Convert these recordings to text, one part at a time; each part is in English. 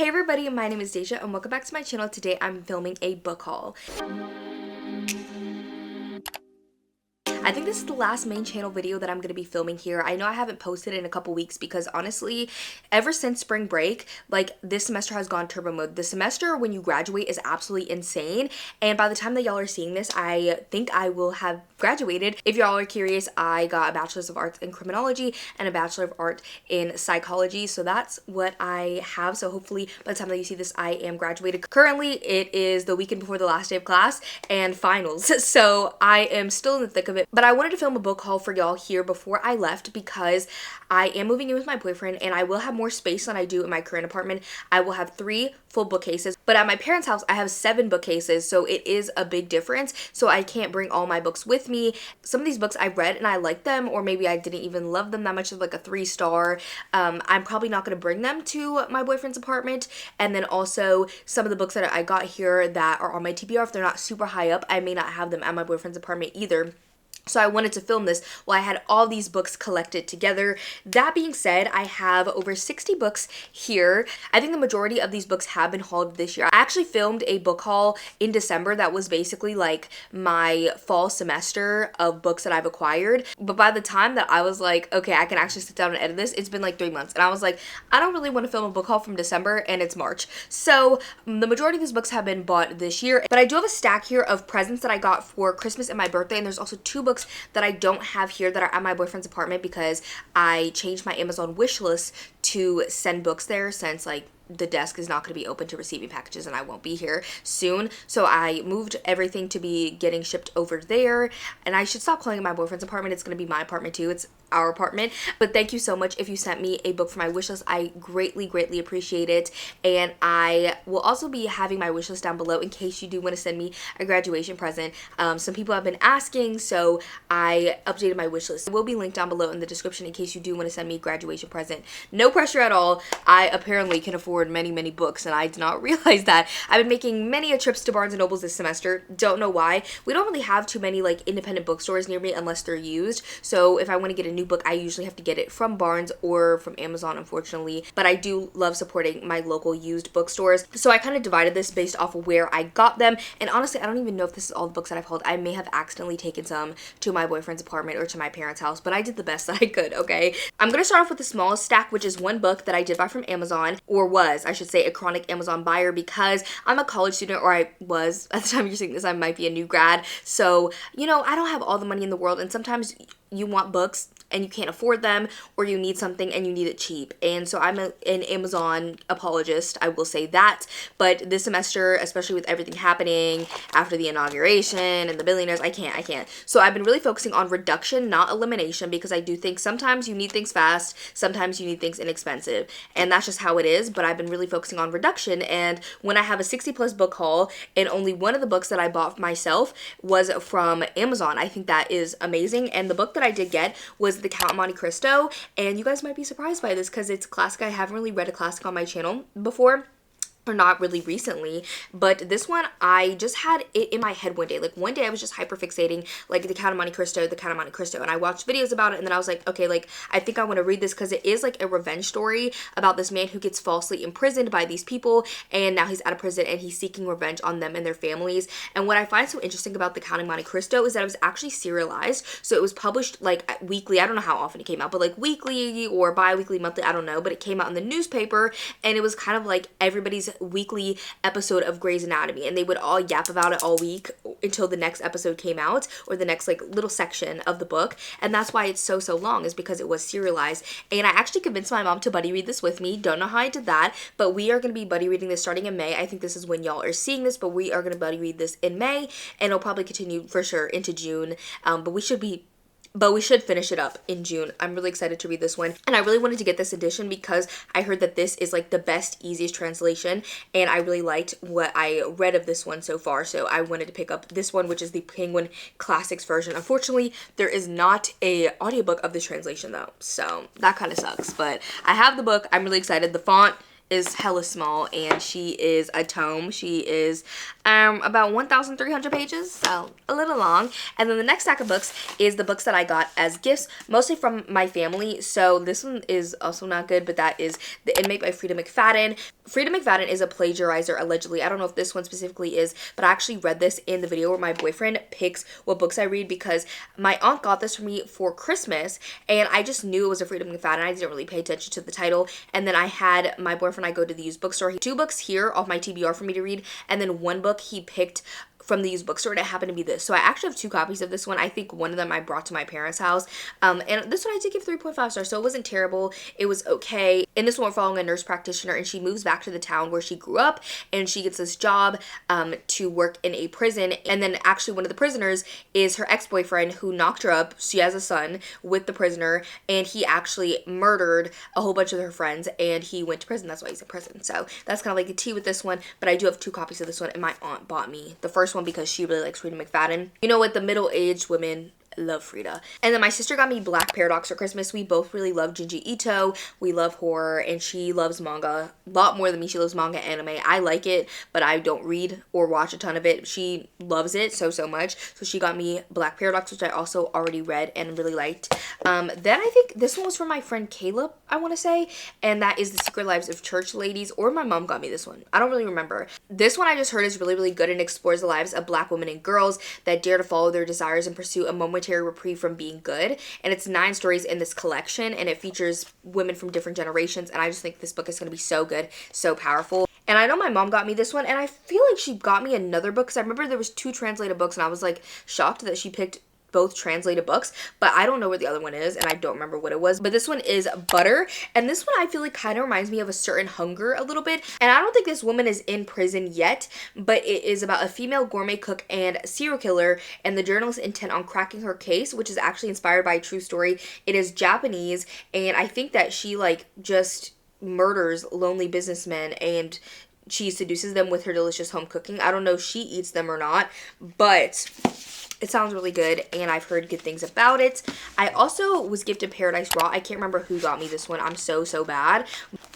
Hey everybody, my name is Deja and welcome back to my channel. Today I'm filming a book haul. I think this is the last main channel video that I'm going to be filming here. I know I haven't posted in a couple weeks because honestly, ever since spring break, like this semester has gone turbo mode. The semester when you graduate is absolutely insane, and by the time that y'all are seeing this, I think I will have graduated. If y'all are curious, I got a bachelor's of arts in criminology and a bachelor of art in psychology, so that's what I have. So hopefully by the time that you see this, I am graduated. Currently it is the weekend before the last day of class and finals, so I am still in the thick of it. But I wanted to film a book haul for y'all here before I left because I am moving in with my boyfriend and I will have more space than I do in my current apartment. I will have 3 full bookcases, but at my parents' house I have 7 bookcases, so it is a big difference. So I can't bring all my books with me. Some of these books I read and I liked them, or maybe I didn't even love them that much, of like a 3-star. I'm probably not going to bring them to my boyfriend's apartment. And then also some of the books that I got here that are on my TBR, if they're not super high up, I may not have them at my boyfriend's apartment either. So I wanted to film this while I had all these books collected together. That being said, I have over 60 books here. I think the majority of these books have been hauled this year. I actually filmed a book haul in December that was basically like my fall semester of books that I've acquired. But by the time that I was like, okay, I can actually sit down and edit this, it's been like 3 months. And I was like, I don't really want to film a book haul from December, and it's March. So the majority of these books have been bought this year. But I do have a stack here of presents that I got for Christmas and my birthday. And there's also 2 books that I don't have here that are at my boyfriend's apartment because I changed my Amazon wish list to send books there, since like the desk is not going to be open to receiving packages and I won't be here soon. So I moved everything to be getting shipped over there. And I should stop calling it my boyfriend's apartment. It's going to be my apartment too. It's our apartment. But thank you so much if you sent me a book for my wish list. I greatly appreciate it. And I will also be having my wish list down below in case you do want to send me a graduation present. Some people have been asking, so I updated my wish list. It will be linked down below in the description in case you do want to send me a graduation present. No pressure at all. I apparently can afford many books, and I did not realize that. I've been making many trips to Barnes & Nobles this semester. Don't know why. We don't really have too many like independent bookstores near me unless they're used. So if I want to get a new book, I usually have to get it from Barnes or from Amazon, unfortunately. But I do love supporting my local used bookstores. So I kind of divided this based off of where I got them. And honestly, I don't even know if this is all the books that I've hauled. I may have accidentally taken some to my boyfriend's apartment or to my parents' house, but I did the best that I could, okay? I'm going to start off with the smallest stack, which is 1 book that I did buy from Amazon, or was, I should say, a chronic Amazon buyer, because I'm a college student, or I was. At the time you're seeing this, I might be a new grad. So, you know, I don't have all the money in the world, and sometimes you want books and you can't afford them, or you need something and you need it cheap. And so I'm an Amazon apologist, I will say that. But this semester, especially with everything happening after the inauguration and the billionaires, I can't. So I've been really focusing on reduction, not elimination, because I do think sometimes you need things fast, sometimes you need things inexpensive, and that's just how it is. But I've been really focusing on reduction, and when I have a 60+ book haul and only one of the books that I bought myself was from Amazon, I think that is amazing. And the book that I did get was The Count of Monte Cristo, and you guys might be surprised by this because it's a classic. I haven't really read a classic on my channel before, or not really recently, but this one I just had it in my head one day. Like one day I was just hyper fixating like The Count of Monte Cristo, and I watched videos about it, and then I was like, okay, like I think I want to read this because it is like a revenge story about this man who gets falsely imprisoned by these people, and now he's out of prison and he's seeking revenge on them and their families. And what I find so interesting about The Count of Monte Cristo is that it was actually serialized, so it was published like weekly. I don't know how often it came out, but like weekly or bi-weekly, monthly, I don't know, but it came out in the newspaper, and it was kind of like everybody's weekly episode of Grey's Anatomy, and they would all yap about it all week until the next episode came out, or the next like little section of the book. And that's why it's so long, is because it was serialized. And I actually convinced my mom to buddy read this with me. Don't know how I did that, but we are going to be buddy reading this starting in May. I think this is when y'all are seeing this, but we are going to buddy read this in May, and it'll probably continue for sure into June, but we should finish it up in June. I'm really excited to read this one. And I really wanted to get this edition because I heard that this is like the best, easiest translation. And I really liked what I read of this one so far. So I wanted to pick up this one, which is the Penguin Classics version. Unfortunately, there is not a audiobook of this translation though. So that kind of sucks. But I have the book. I'm really excited. The font is hella small, and she is a tome. She is about 1,300 pages, so a little long. And then the next stack of books is the books that I got as gifts, mostly from my family. So this one is also not good, but that is The Inmate by Frida McFadden. Frida McFadden is a plagiarizer, allegedly. I don't know if this one specifically is, but I actually read this in the video where my boyfriend picks what books I read, because my aunt got this for me for Christmas, and I just knew it was a Frida McFadden. I didn't really pay attention to the title. And then I had my boyfriend and I go to the used bookstore. 2 books here off my TBR for me to read, and then 1 book he picked from the used bookstore, and it happened to be this. So I actually have 2 copies of this one. I think one of them I brought to my parents' house. And this one I did give 3.5 stars, so it wasn't terrible. It was okay. In this one, we're following a nurse practitioner, and she moves back to the town where she grew up, and she gets this job to work in a prison. And then actually one of the prisoners is her ex-boyfriend who knocked her up. She has a son with the prisoner, and he actually murdered a whole bunch of her friends, and he went to prison. That's why he's in prison. So that's kind of like a tea with this one, but I do have 2 copies of this one, and my aunt bought me the first one because she really likes Frida McFadden. You know what? The middle-aged women love Frida. And then my sister got me Black Paradox for Christmas. We both really love Junji Ito. We love horror, and she loves manga a lot more than me. She loves manga anime. I like it, but I don't read or watch a ton of it. She loves it so much. So she got me Black Paradox, which I also already read and really liked. Then I think this one was from my friend Caleb, I want to say, and that is The Secret Lives of Church Ladies, or my mom got me this one. I don't really remember. This one I just heard is really good and explores the lives of Black women and girls that dare to follow their desires and pursue a momentary reprieve from being good. And it's 9 stories in this collection, and it features women from different generations, and I just think this book is going to be so good, so powerful. And I know my mom got me this one, and I feel like she got me another book, because I remember there was 2 translated books, and I was like shocked that she picked both translated books, but I don't know where the other one is, and I don't remember what it was. But this one is Butter, and this one I feel like kind of reminds me of A Certain Hunger a little bit. And I don't think this woman is in prison yet, but it is about a female gourmet cook and serial killer, and the journalist intent on cracking her case, which is actually inspired by a true story. It is Japanese, and I think that she like just murders lonely businessmen, and she seduces them with her delicious home cooking. I don't know if she eats them or not, but it sounds really good, and I've heard good things about it. I also was gifted Paradise Raw. I can't remember who got me this one. I'm so bad.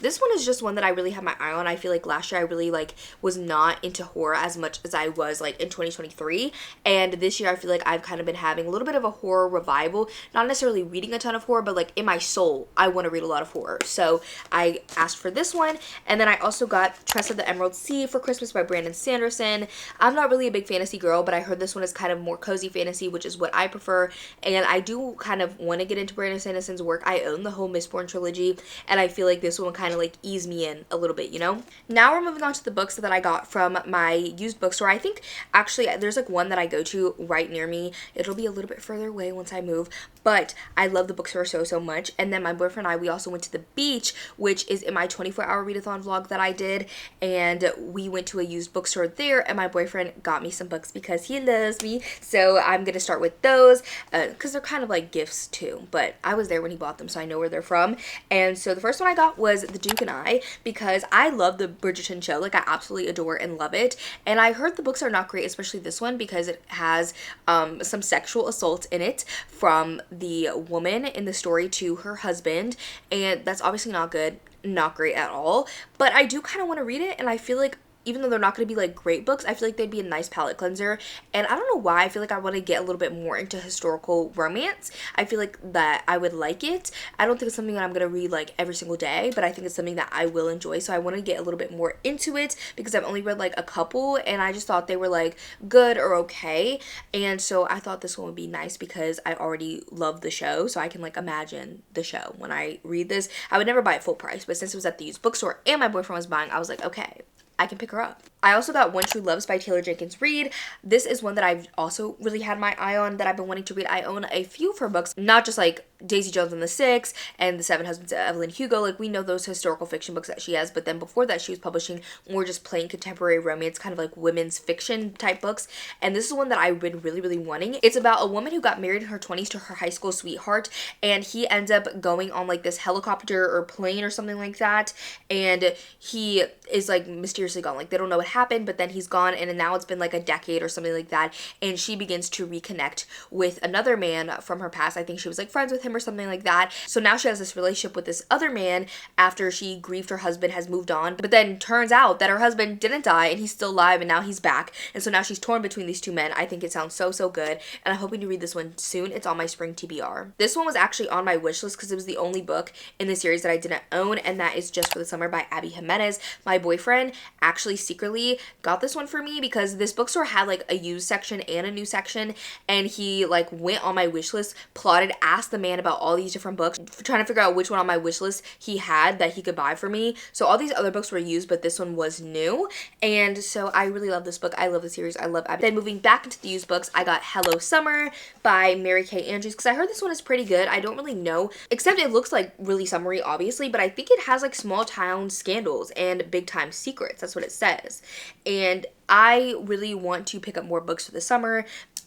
This one is just one that I really have my eye on. I feel like last year I really like was not into horror as much as I was like in 2023, and this year I feel like I've kind of been having a little bit of a horror revival. Not necessarily reading a ton of horror, but like in my soul I want to read a lot of horror. So I asked for this one, and then I also got Tress of the Emerald Sea for Christmas by Brandon Sanderson. I'm not really a big fantasy girl, but I heard this one is kind of more cozy fantasy, which is what I prefer, and I do kind of want to get into Brandon Sanderson's work. I own the whole Mistborn trilogy, and I feel like this one will kind of like ease me in a little bit, you know? Now we're moving on to the books that I got from my used bookstore. I think actually there's like one that I go to right near me. It'll be a little bit further away once I move, but I love the bookstore so much. And then my boyfriend and I, we also went to the beach, which is in my 24-hour readathon vlog that I did, and we went to a used bookstore there, and my boyfriend got me some books because he loves me. So I'm gonna start with those because they're kind of like gifts too, but I was there when he bought them, so I know where they're from. And so the first one I got was The Duke and I, because I love the Bridgerton show. Like I absolutely adore and love it, and I heard the books are not great, especially this one, because it has some sexual assault in it from the woman in the story to her husband, and that's obviously not good, not great at all. But I do kind of want to read it, and I feel like even though they're not going to be like great books, I feel like they'd be a nice palate cleanser. And I don't know why, I feel like I want to get a little bit more into historical romance. I feel like that I would like it. I don't think it's something that I'm going to read like every single day, but I think it's something that I will enjoy. So I want to get a little bit more into it because I've only read like a couple, and I just thought they were like good or okay. And so I thought this one would be nice because I already love the show, so I can like imagine the show when I read this. I would never buy it full price, but since it was at the used bookstore and my boyfriend was buying, I was like, okay, I can pick her up. I also got One True Loves by Taylor Jenkins Reid. This is one that I've also really had my eye on, that I've been wanting to read. I own a few of her books, not just like Daisy Jones and the Six and The Seven Husbands of Evelyn Hugo. Like we know those historical fiction books that she has, but then before that she was publishing more just plain contemporary romance, kind of like women's fiction type books. And this is one that I've been really wanting. It's about a woman who got married in her 20s to her high school sweetheart, and he ends up going on like this helicopter or plane or something like that, and he is like mysteriously gone. Like they don't know what happened, but then he's gone, and now it's been like a decade or something like that, and she begins to reconnect with another man from her past. I think she was like friends with him or something like that. So now she has this relationship with this other man after she grieved her husband, has moved on, but then turns out that her husband didn't die and he's still alive and now he's back. And so now she's torn between these two men. I think it sounds so good, and I'm hoping to read this one soon. It's on my spring TBR. This one was actually on my wish list because it was the only book in the series that I didn't own, and that is Just for the Summer by Abby Jimenez. My boyfriend actually secretly got this one for me because this bookstore had like a used section and a new section, and he like went on my wish list, plotted, asked the man about all these different books, trying to figure out which one on my wish list he had that he could buy for me. So all these other books were used, but this one was new, and so I really love this book. I love the series. I love Abby. Then moving back into the used books, I got Hello Summer by Mary Kay Andrews because I heard this one is pretty good. I don't really know, except it looks like really summery, obviously, but I think it has like small town scandals and big time secrets. That's what it says. And I really want to pick up more books for the summer.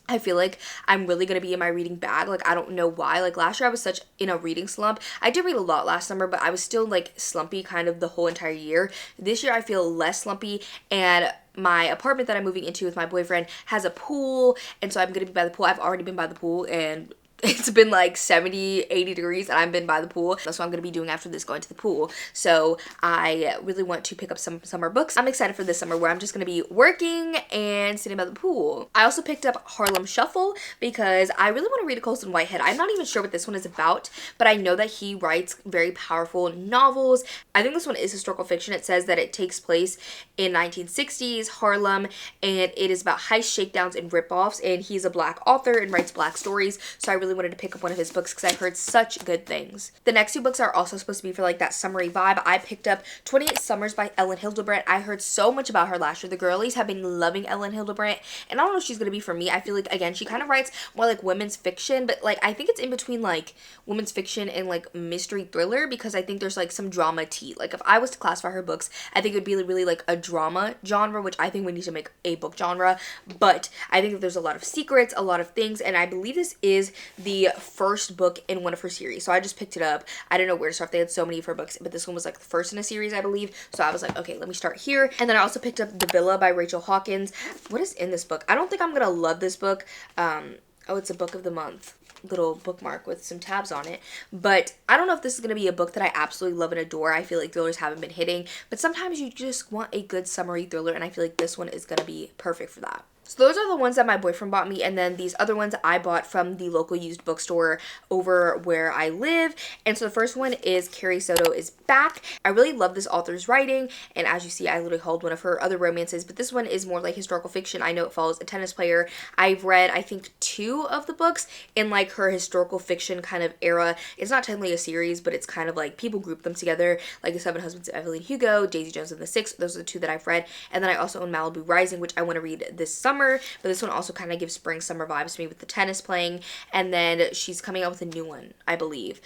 I feel like I'm really going to be in my reading bag. Like, I don't know why. Like, last year I was such in a reading slump. I did read a lot last summer, but I was still, like, slumpy kind of the whole entire year. This year I feel less slumpy, and my apartment that I'm moving into with my boyfriend has a pool, and so I'm going to be by the pool. I've already been by the pool, and it's been like 70, 80 degrees and I've been by the pool. That's what I'm going to be doing after this, going to the pool. So I really want to pick up some summer books. I'm excited for this summer where I'm just going to be working and sitting by the pool. I also picked up Harlem Shuffle because I really want to read a Colson Whitehead. I'm not even sure what this one is about, but I know that he writes very powerful novels. I think this one is historical fiction. It says that it takes place in 1960s Harlem, and it is about heist shakedowns and ripoffs, and he's a Black author and writes Black stories. So I really wanted to pick up one of his books because I've heard such good things. The next two books are also supposed to be for like that summery vibe. I picked up 28 Summers by Ellen Hildebrandt. I heard so much about her last year. The girlies have been loving Ellen Hildebrandt, and I don't know if she's going to be for me. I feel like, again, she kind of writes more like women's fiction, but like I think it's in between like women's fiction and like mystery thriller, because I think there's like some drama tea. Like if I was to classify her books, I think it would be really like a drama genre, which I think we need to make a book genre. But I think that there's a lot of secrets, a lot of things, and I believe this is the first book in one of her series. So I just picked it up. I didn't know where to start. They had so many of her books, but this one was like the first in a series, I believe. So I was like, okay, let me start here. And then I also picked up The Villa by Rachel Hawkins. What is in this book? I don't think I'm gonna love this book. Oh, it's a book of the month. Little bookmark with some tabs on it, but I don't know if this is going to be a book that I absolutely love and adore. I feel like thrillers haven't been hitting, but sometimes you just want a good summery thriller, and I feel like this one is going to be perfect for that. So those are the ones that my boyfriend bought me, and then these other ones I bought from the local used bookstore over where I live. And so the first one is Carrie Soto is Back. I really love this author's writing, and as you see, I literally hauled one of her other romances, but this one is more like historical fiction. I know it follows a tennis player. I've read, I think, 2 of the books in like her historical fiction kind of era. It's not technically a series, but it's kind of like people group them together, like The Seven Husbands of Evelyn Hugo, Daisy Jones and the Six. Those are the 2 that I've read. And then I also own Malibu Rising, which I want to read this summer, but this one also kind of gives spring summer vibes to me with the tennis playing. And then she's coming out with a new one, I believe,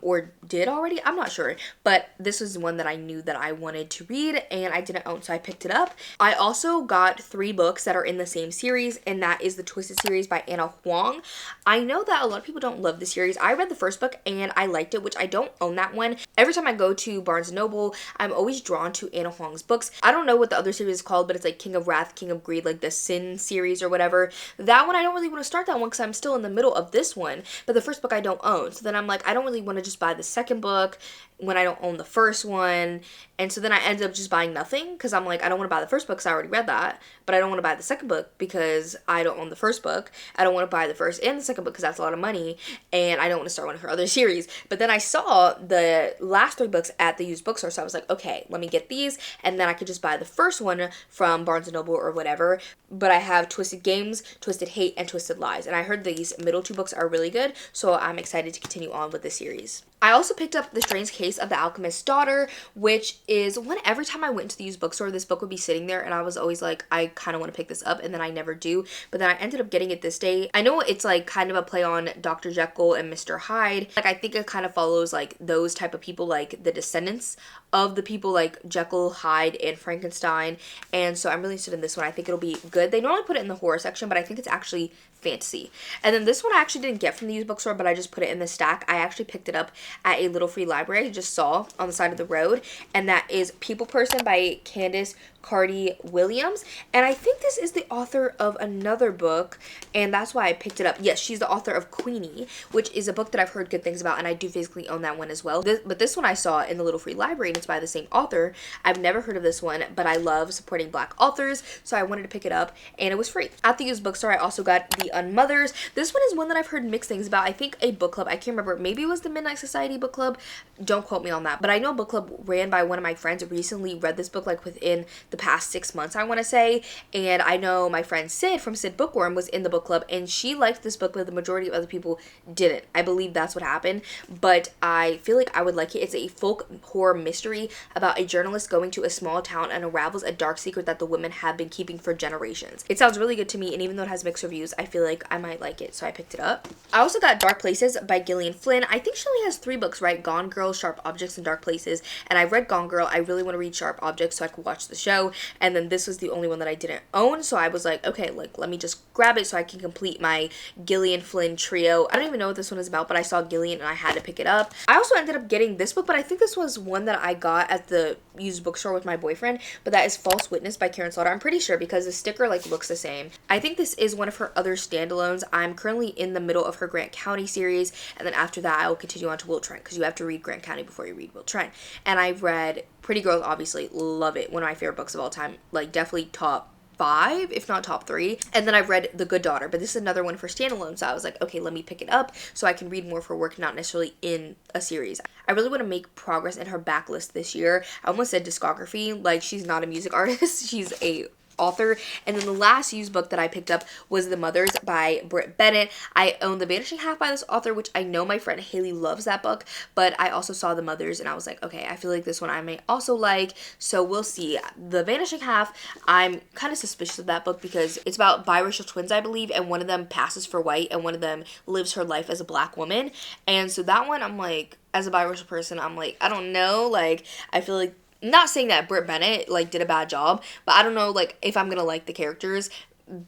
or did already, I'm not sure, but this was one that I knew that I wanted to read and I didn't own, so I picked it up. I also got 3 books that are in the same series, and that is the Twisted series by Anna Huang. I know that a lot of people don't love the series. I read the first book and I liked it, which I don't own that one. Every time I go to Barnes & Noble, I'm always drawn to Anna Huang's books. I don't know what the other series is called, but it's like King of Wrath, King of Greed, like the Sin series or whatever. That one, I don't really want to start that one because I'm still in the middle of this one, but the first book I don't own. So then I'm like, I don't really want to just buy the second book when I don't own the first one. And so then I ended up just buying nothing because I'm like, I don't want to buy the first book because I already read that, but I don't want to buy the second book because I don't own the first book. I don't want to buy the first and the second book because that's a lot of money, and I don't want to start one of her other series. But then I saw the last 3 books at the used bookstore, so I was like, okay, let me get these, and then I could just buy the first one from Barnes & Noble or whatever. But I have Twisted Games, Twisted Hate, and Twisted Lies, and I heard these middle 2 books are really good, so I'm excited to continue on with this series. I also picked up The Strange Case of the Alchemist's Daughter, which is one, every time I went to the used bookstore, this book would be sitting there, and I was always like, I kind of want to pick this up, and then I never do. But then I ended up getting it this day. I know it's like kind of a play on Dr. Jekyll and Mr. Hyde. Like, I think it kind of follows like those type of people, like the descendants of the people like Jekyll, Hyde, and Frankenstein. And so I'm really interested in this one. I think it'll be good. They normally put it in the horror section, but I think it's actually fantasy. And then this one I actually didn't get from the used bookstore, but I just put it in the stack. I actually picked it up at a little free library I just saw on the side of the road, and that is People Person by Candace Carty Williams. And I think this is the author of another book, and that's why I picked it up. Yes, she's the author of Queenie, which is a book that I've heard good things about, and I do physically own that one as well. But this one I saw in the little free library, and it's by the same author. I've never heard of this one, but I love supporting Black authors, so I wanted to pick it up, and it was free. At the used bookstore, I also got The Unmothers. This one is one that I've heard mixed things about. I think a book club, I can't remember, maybe it was the Midnight Society book club, don't quote me on that, but I know a book club ran by one of my friends recently read this book like within the past 6 months, I want to say. And I know my friend Sid from Sid Bookworm was in the book club, and she liked this book, but the majority of other people didn't. I believe that's what happened, but I feel like I would like it. It's a folk horror mystery about a journalist going to a small town and unravels a dark secret that the women have been keeping for generations. It sounds really good to me, and even though it has mixed reviews, I feel like I might like it, so I picked it up. I also got Dark Places by Gillian Flynn. I think she only has 3 books, right? Gone Girl, Sharp Objects, and Dark Places. And I read Gone Girl. I really want to read Sharp Objects so I could watch the show. And then this was the only one that I didn't own, so I was like, okay, like let me just grab it so I can complete my Gillian Flynn trio. I don't even know what this one is about, but I saw Gillian and I had to pick it up. I also ended up getting this book, but I think this was one that I got at the used bookstore with my boyfriend, but that is False Witness by Karen Slaughter. I'm pretty sure because the sticker like looks the same. I think this is one of her other standalones. I'm currently in the middle of her Grant County series, and then after that I will continue on to Will Trent, because you have to read Grant County before you read Will Trent. And I've read Pretty Girls, obviously, love it. One of my favorite books of all time, like definitely top 5, if not top 3. And then I've read The Good Daughter, but this is another one for standalone, so I was like, okay, let me pick it up so I can read more for work, not necessarily in a series. I really want to make progress in her backlist this year. I almost said discography, like she's not a music artist, she's a author. And then the last used book that I picked up was The Mothers by Britt Bennett. I own The Vanishing Half by this author, which I know my friend Haley loves that book, but I also saw The Mothers and I was like, okay, I feel like this one I may also like, so we'll see. The Vanishing Half, I'm kind of suspicious of that book because it's about biracial twins, I believe, and one of them passes for white and one of them lives her life as a Black woman. And so that one, I'm like, as a biracial person, I'm like, I don't know, like, I feel like, not saying that Britt Bennett like did a bad job, but I don't know like if I'm gonna like the characters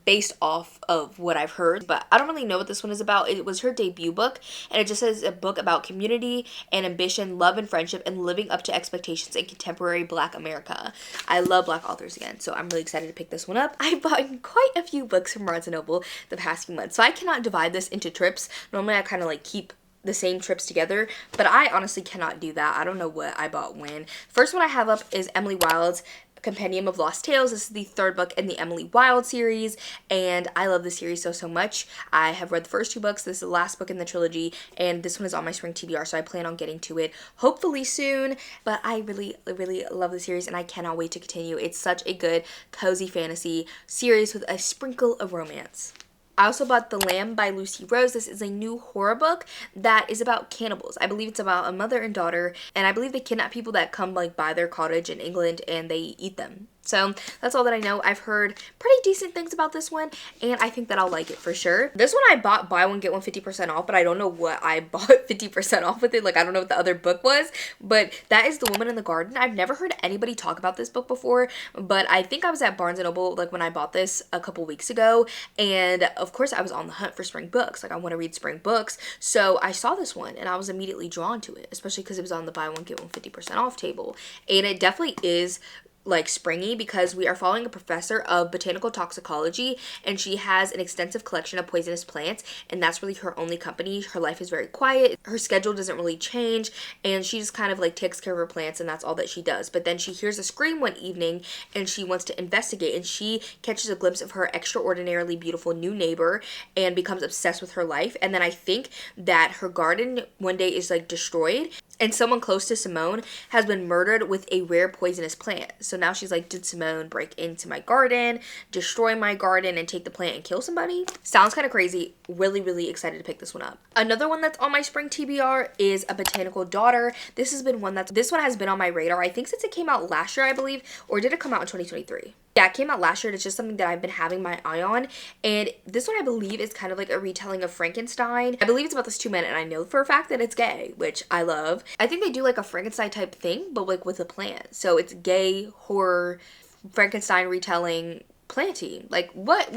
based off of what I've heard. But I don't really know what this one is about. It was her debut book, and it just says a book about community and ambition, love and friendship, and living up to expectations in contemporary Black America. I love Black authors again, so I'm really excited to pick this one up. I bought quite a few books from Barnes & Noble the past few months, so I cannot divide this into trips. Normally I kind of like keep the same trips together, but I honestly cannot do that. I don't know what I bought when. First one I have up is Emily Wilde's Compendium of Lost Tales. This is the 3rd book in the Emily Wilde series, and I love this series so much. I have read the first 2 books. This is the last book in the trilogy, and this one is on my spring TBR, so I plan on getting to it hopefully soon. But I really love the series, and I cannot wait to continue. It's such a good cozy fantasy series with a sprinkle of romance. I also bought The Lamb by Lucy Rose. This is a new horror book that is about cannibals. I believe it's about a mother and daughter, and I believe they kidnap people that come like by their cottage in England and they eat them. So that's all that I know. I've heard pretty decent things about this one, and I think that I'll like it for sure. This one I bought buy one get one 50% off, but I don't know what I bought 50% off with it. Like I don't know what the other book was, but that is The Woman in the Garden. I've never heard anybody talk about this book before, but I think I was at Barnes & Noble like when I bought this a couple weeks ago, and of course I was on the hunt for spring books. Like I want to read spring books, so I saw this one and I was immediately drawn to it, especially because it was on the buy one get one 50% off table, and it definitely is like springy because we are following a professor of botanical toxicology, and she has an extensive collection of poisonous plants, and that's really her only company. Her life is very quiet, her schedule doesn't really change, and she just kind of like takes care of her plants, and that's all that she does. But then she hears a scream one evening and she wants to investigate, and she catches a glimpse of her extraordinarily beautiful new neighbor and becomes obsessed with her life. And then I think that her garden one day is like destroyed, and someone close to Simone has been murdered with a rare poisonous plant. So now she's like, did Simone break into my garden, destroy my garden, and take the plant and kill somebody? Sounds kind of crazy. Really excited to pick this one up. Another one that's on my spring TBR is A Botanical Daughter. This one has been on my radar, I think since it came out last year, I believe, or did it come out in 2023? Yeah, it came out last year and it's just something that I've been having my eye on. And this one I believe is kind of like a retelling of Frankenstein. I believe it's about this two men and I know for a fact that it's gay, which I love. I think they do like a Frankenstein type thing, but like with a plan. So it's gay, horror, Frankenstein retelling, planty. Like what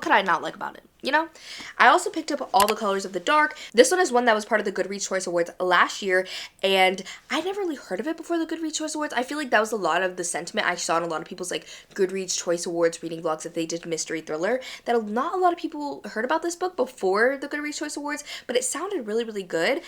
could I not like about it? You know? I also picked up All the Colors of the Dark. This one is one that was part of the Goodreads Choice Awards last year, and I never really heard of it before the Goodreads Choice Awards. I feel like that was a lot of the sentiment I saw in a lot of people's like Goodreads Choice Awards reading vlogs that they did mystery thriller, that not a lot of people heard about this book before the Goodreads Choice Awards, but it sounded really, really good.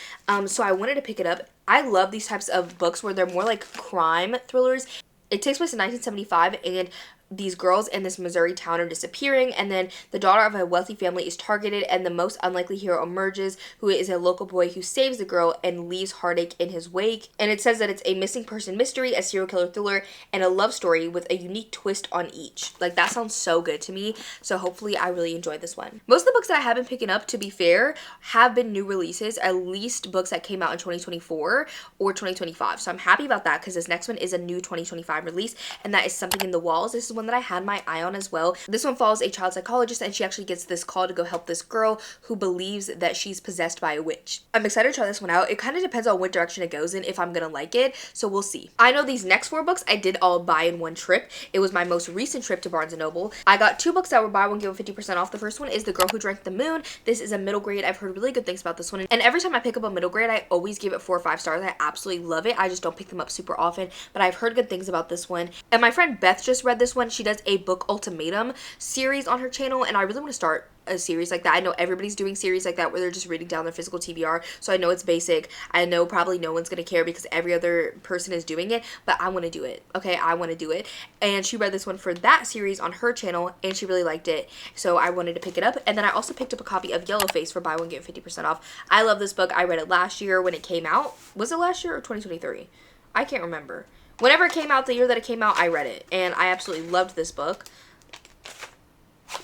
So I wanted to pick it up. I love these types of books where they're more like crime thrillers. It takes place in 1975, and these girls in this Missouri town are disappearing, and then the daughter of a wealthy family is targeted, and the most unlikely hero emerges, who is a local boy who saves the girl and leaves heartache in his wake. And it says that it's a missing person mystery, a serial killer thriller, and a love story with a unique twist on each. Like, that sounds so good to me, so hopefully I really enjoy this one. Most of the books that I have been picking up, to be fair, have been new releases, at least books that came out in 2024 or 2025, so I'm happy about that because this next one is a new 2025 release, and that is Something in the Walls. This is one that I had my eye on as well. This one follows a child psychologist, and she actually gets this call to go help this girl who believes that she's possessed by a witch. I'm excited to try this one out. It kind of depends on what direction it goes in, if I'm gonna like it, so we'll see. I know these next four books I did all buy in one trip. It was my most recent trip to Barnes & Noble. I got two books that were buy one get 50% off. The first one is The Girl Who Drank the Moon. This is a middle grade. I've heard really good things about this one, and every time I pick up a middle grade, I always give it 4 or 5 stars. I absolutely love it. I just don't pick them up super often, but I've heard good things about this one. And my friend Beth just read this one. She does a book ultimatum series on her channel, and I really want to start a series like that. I know everybody's doing series like that where they're just reading down their physical TBR, so I know it's basic. I know probably no one's gonna care because every other person is doing it, but I want to do it. Okay, I want to do it. And she read this one for that series on her channel, and she really liked it, so I wanted to pick it up. And then I also picked up a copy of Yellowface for buy one get 50% off. I love this book. I read it last year when it came out. Was it last year or 2023? I can't remember. Whenever it came out, the year that it came out, I read it, and I absolutely loved this book.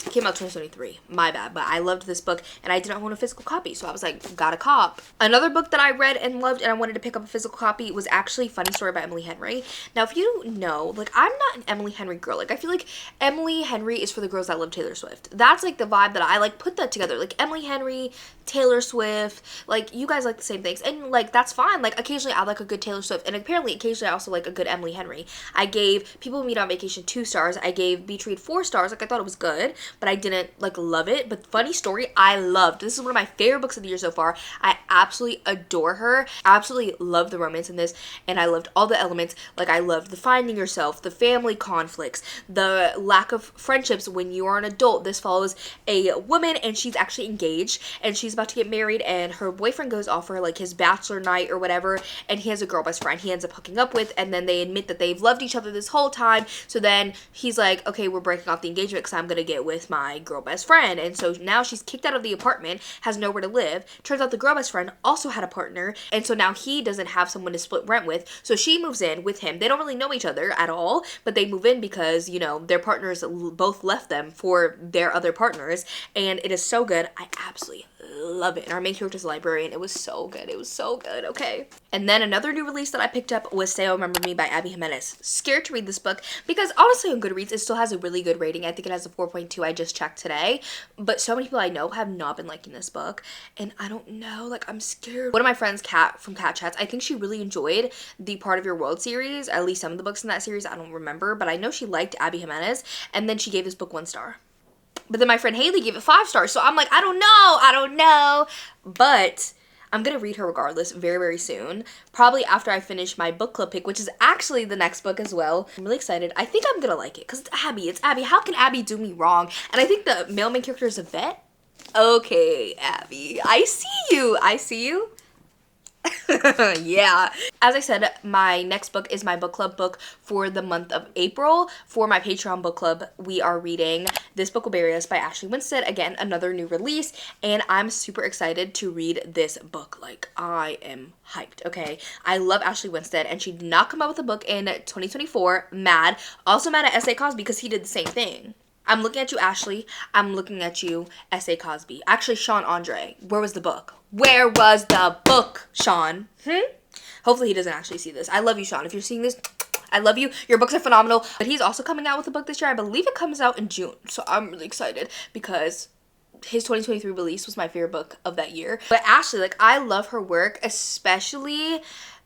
It came out 2023, my bad, but I loved this book and I didn't own a physical copy, so I was like, got a cop. Another book that I read and loved and I wanted to pick up a physical copy was actually Funny Story by Emily Henry. Now, if you don't know, like, I'm not an Emily Henry girl. Like, I feel like Emily Henry is for the girls that love Taylor Swift. That's like the vibe that I like, put that together. Like, Emily Henry, Taylor Swift, like, you guys like the same things, and like, that's fine. Like, occasionally I like a good Taylor Swift, and apparently occasionally I also like a good Emily Henry. I gave People Meet on Vacation 2 stars. I gave Beach Read 4 stars. Like, I thought it was good, but I didn't like love it. But Funny Story, I loved. This is one of my favorite books of the year so far. I absolutely adore her. I absolutely love the romance in this, and I loved all the elements. Like, I loved the finding yourself, the family conflicts, the lack of friendships when you are an adult. This follows a woman, and she's actually engaged, and she's about to get married, and her boyfriend goes off for her, like, his bachelor night or whatever, and he has a girl best friend he ends up hooking up with, and then they admit that they've loved each other this whole time. So then he's like, okay, we're breaking off the engagement because I'm gonna get with my girl best friend. And so now she's kicked out of the apartment, has nowhere to live. Turns out the girl best friend also had a partner, and so now he doesn't have someone to split rent with, so she moves in with him. They don't really know each other at all, but they move in because, you know, their partners both left them for their other partners, and it is so good. I absolutely love it. And our main character is a librarian. It was so good. It was so good. Okay. And then another new release that I picked up was Say I Remember Me by Abby Jimenez. Scared to read this book because honestly on Goodreads it still has a really good rating. I think it has a 4.2. I just checked today. But so many people I know have not been liking this book, and I don't know, like, I'm scared. One of my friends, Kat from Cat Chats, I think she really enjoyed the Part of Your World series, at least some of the books in that series. I don't remember, but I know she liked Abby Jimenez, and then she gave this book 1 star. But then my friend Haley gave it 5 stars, so I'm like, I don't know, but I'm gonna read her regardless very, very soon. Probably after I finish my book club pick, which is actually the next book as well. I'm really excited. I think I'm gonna like it because it's Abby. It's Abby. How can Abby do me wrong? And I think the male main character is a vet. Okay, Abby. I see you. I see you. Yeah. As I said, my next book is my book club book for the month of April. For my Patreon book club, we are reading This Book Will Bury Us by Ashley Winstead. Again, another new release, and I'm super excited to read this book. Like, I am hyped, okay? I love Ashley Winstead, and she did not come out with a book in 2024. Mad. Also mad at S.A. Cosby because he did the same thing. I'm looking at you, Ashley. I'm looking at you, S.A. Cosby. Actually, Sean Andre. Where was the book? Where was the book, Sean? Hopefully he doesn't actually see this. I love you, Sean. If you're seeing this, I love you. Your books are phenomenal. But he's also coming out with a book this year. I believe it comes out in June. So I'm really excited because his 2023 release was my favorite book of that year. But Ashley, like, I love her work, especially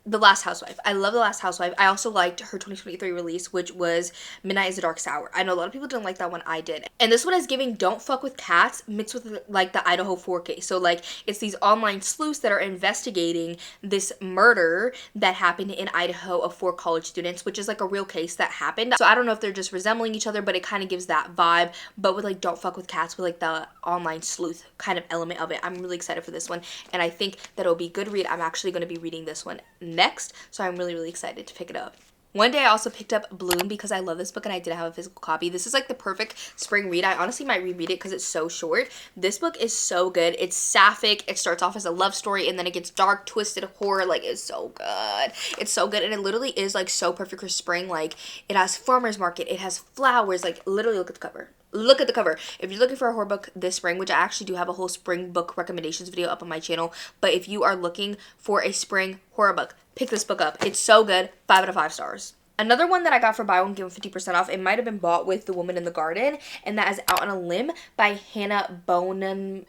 The Last Housewife. I love The Last Housewife. I also liked her 2023 release, which was Midnight is a Dark Sour. I know a lot of people didn't like that one. I did. And this one is giving Don't Fuck with Cats mixed with like the Idaho 4 case. So like it's these online sleuths that are investigating this murder that happened in Idaho of 4 college students, which is like a real case that happened. So I don't know if they're just resembling each other, but it kind of gives that vibe, but with like Don't Fuck with Cats with like the online sleuth kind of element of it. I'm really excited for this one, and I think that it'll be a good read. I'm actually going to be reading this one next, so I'm really excited to pick it up. One day I also picked up Bloom because I love this book and I didn't have a physical copy. This is like the perfect spring read. I honestly might reread it because it's so short. This book is so good. It's sapphic. It starts off as a love story and then it gets dark, twisted horror. Like, it's so good. It's so good, and it literally is like so perfect for spring. Like, it has farmer's market. It has flowers. Like, literally look at the cover. Look at the cover. If you're looking for a horror book this spring, which I actually do have a whole spring book recommendations video up on my channel, but if you are looking for a spring horror book, pick this book up. It's so good. 5 out of 5 stars. Another one that I got for buy one, give 50% off, it might have been bought with The Woman in the Garden, and that is Out on a Limb by Hannah Bonham.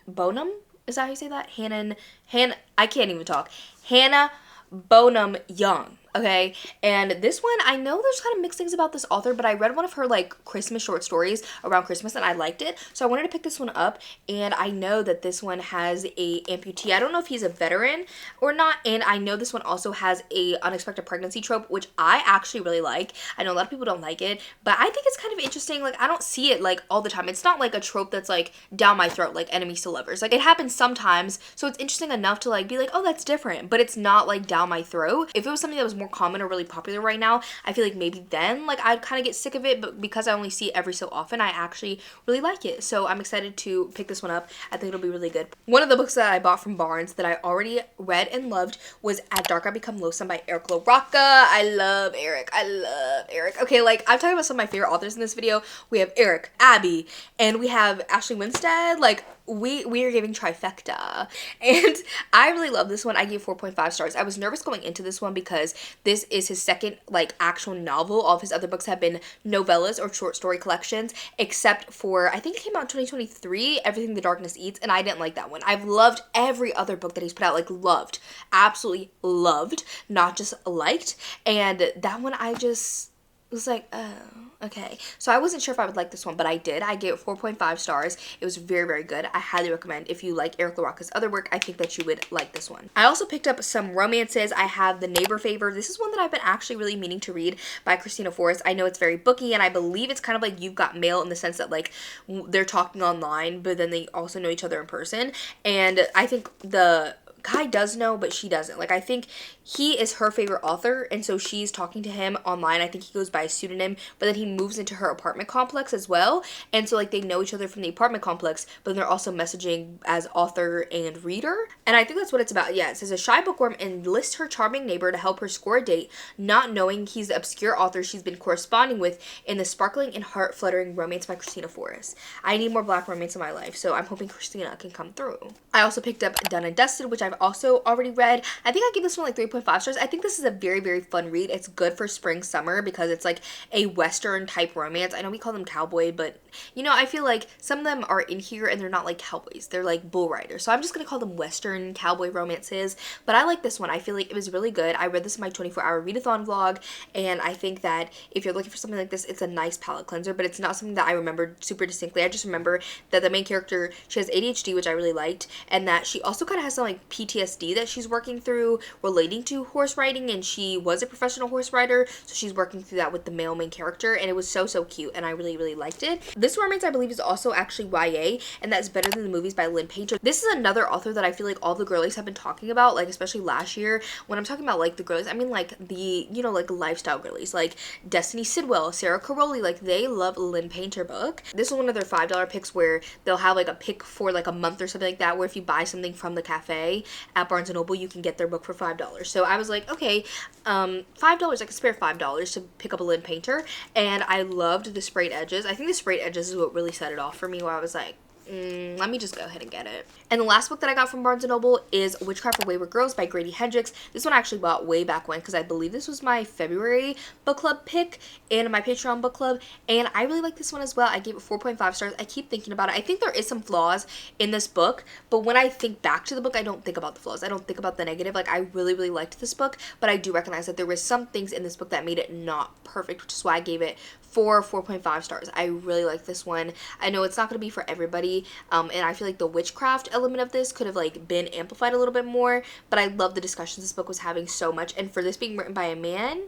Is that how you say that? I can't even talk. Hannah Bonham Young. Okay, and this one, I know there's kind of mixed things about this author, but I read one of her like Christmas short stories around Christmas and I liked it, so I wanted to pick this one up. And I know that this one has a amputee. I don't know if he's a veteran or not, and I know this one also has a unexpected pregnancy trope, which I actually really like. I know a lot of people don't like it, but I think it's kind of interesting. Like, I don't see it like all the time. It's not like a trope that's like down my throat, like enemies to lovers. Like, it happens sometimes, so it's interesting enough to like be like, oh, that's different, but it's not like down my throat. If it was something that was more common or really popular right now, I feel like maybe then like I'd kind of get sick of it, but because I only see it every so often, I actually really like it. So I'm excited to pick this one up. I think it'll be really good. One of the books that I bought from Barnes that I already read and loved was At Dark I Become Loathsome by Eric LaRocca. I love Eric. I love Eric. Okay, like, I'm talking about some of my favorite authors in this video. We have Eric, Abby, and we have Ashley Winstead. Like, we are giving trifecta, and I really love this one. I gave 4.5 stars. I was nervous going into this one because this is his second like actual novel. All of his other books have been novellas or short story collections, except for, I think it came out in 2023, Everything the Darkness Eats, and I didn't like that one. I've loved every other book that he's put out, like loved, absolutely loved, not just liked, and that one I just was like, oh, okay. So I wasn't sure if I would like this one, but I did. I gave it 4.5 stars. It was very good. I highly recommend. If you like Eric LaRocca's other work, I think that you would like this one. I also picked up some romances. I have The Neighbor Favor. This is one that I've been actually really meaning to read by Christina Forrest. I know it's very booky, and I believe it's kind of like You've Got Mail in the sense that like they're talking online, but then they also know each other in person. And I think the guy does know, but she doesn't. Like, I think he is her favorite author, and so she's talking to him online. I think he goes by a pseudonym, but then he moves into her apartment complex as well, and so like they know each other from the apartment complex, but they're also messaging as author and reader, and I think that's what it's about. Yeah, it says a shy bookworm enlists her charming neighbor to help her score a date, not knowing he's the obscure author she's been corresponding with in the sparkling and heart-fluttering romance by Christina Forrest. I need more black romance in my life, so I'm hoping Christina can come through. I also picked up Done and Dusted, which I've also already read. I think I gave this one like 3.5 stars. I think this is a very fun read. It's good for spring, summer because it's like a Western type romance. I know we call them cowboy, but you know, I feel like some of them are in here and they're not like cowboys. They're like bull riders. So I'm just going to call them Western cowboy romances. But I like this one. I feel like it was really good. I read this in my 24-hour readathon vlog, and I think that if you're looking for something like this, it's a nice palate cleanser, but it's not something that I remembered super distinctly. I just remember that the main character, she has ADHD, which I really liked, and that she also kind of has some like PTSD that she's working through relating to horse riding, and she was a professional horse rider, so she's working through that with the male main character, and it was so cute, and I really liked it. This romance I believe is also actually YA, and that's Better Than the Movies by Lynn Painter. This is another author that I feel like all the girlies have been talking about, like especially last year. When I'm talking about like the girlies, I mean like the, you know, like lifestyle girlies, like Destiny Sidwell, Sarah Caroli, like they love Lynn Painter book. This is one of their $5 picks where they'll have like a pick for like a month or something like that, where if you buy something from the cafe at Barnes & Noble, you can get their book for $5. So I was like, okay, $5, I could spare $5 to pick up a Lynn Painter, and I loved the sprayed edges. I think the sprayed edges is what really set it off for me, where I was like, Let me just go ahead and get it. And the last book that I got from Barnes & Noble is Witchcraft for Wayward Girls by Grady Hendrix. This one I actually bought way back when because I believe this was my February book club pick in my Patreon book club. And I really like this one as well. I gave it 4.5 stars. I keep thinking about it. I think there is some flaws in this book, but when I think back to the book, I don't think about the flaws. I don't think about the negative. Like, I really, really liked this book, but I do recognize that there were some things in this book that made it not perfect, which is why I gave it 4.5 stars. I really like this one. I know it's not going to be for everybody, and I feel like the witchcraft element of this could have like been amplified a little bit more, but I love the discussions this book was having so much. And for this being written by a man,